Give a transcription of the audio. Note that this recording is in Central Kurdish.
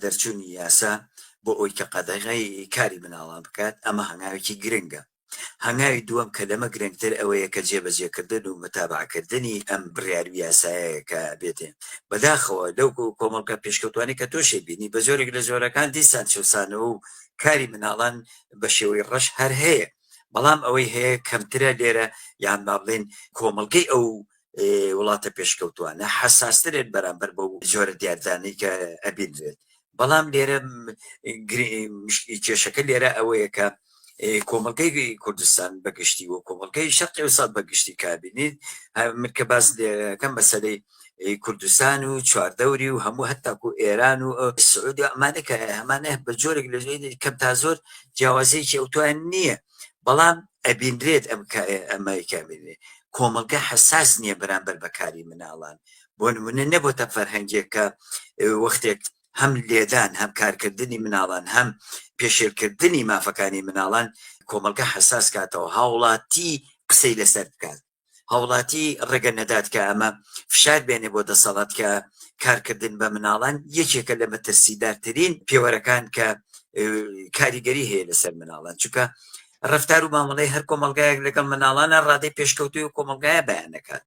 دەرچوونی یاسا بۆ ئەوی کە قەدەغای کاری مناڵان بکات ئەمە هەنگاوێکی گرنگە. هەنگاوی دووەم کە لەمە گرنگتر ئەوەیە کە جێبەجێکردن و متابعکردنی ئەم بڕیار یاسایەیە کە بێتێ بەداخەوە لەو کۆمەڵگە پێشکەوتوانی کە تۆشێ بینی بە زۆرێک لە زۆرەکان دیسان چوسانەوە و کاری مناڵان بە شێوەی ڕەش هەر هەیە، بەڵام ئەوەی هەیە کەمترە لێرە یان با بڵێن کۆمەڵگەی ئەو وڵاتە پێشکەوتوانە حساسترێت بەرامبەر بەو جۆرە دیاردانەی کە ئەبینرێت. بەڵام لێرە کێشەکە لێرە ئەوەیە کە کۆمەڵگەی کوردستان بەگشتی و کۆمەڵگەی شەرقی وسات بەگشتی کابینیت من کە باس لێەکەم بەسەرەی کوردستان و چواردەوری و هەموو هەتاکو ئێران و سعودی ئەمانە کە ئەمانە بە جۆرێک لە کەم تا زۆر جیاوازەیەکی ئەوتوان نییە، بەڵام ئەبینرێت ئەمای کابینێت کۆمەڵگە حساس نییە بەرامبەر بەکاری مناڵان. بۆ نمونە نەبووتە فەرهەنگێک کە وەختێک هەم لێدان هەم کارکردنی مناڵان هەم پێشێرکردنی مافەکانی مناڵان کۆمەڵگە حساس کاتەوە هاوڵاتی قسەی لەسەر بکات، هاوڵاتی ڕێگە نەدات کە ئەمە فشار بێنێ بۆ دەسەڵات کە کارکردن بە مناڵان یەکێکە لە مەترسیدارترین پێوەرەکان کە کاریگەری هەیە لەسەر مناڵان، چونکە ڕفتار و مامەڵەی هەر کۆمەڵگایەک لەگەڵ مناڵانە ڕادەی پێشکەوتوی و کۆمەڵگایە بەیان دەکات.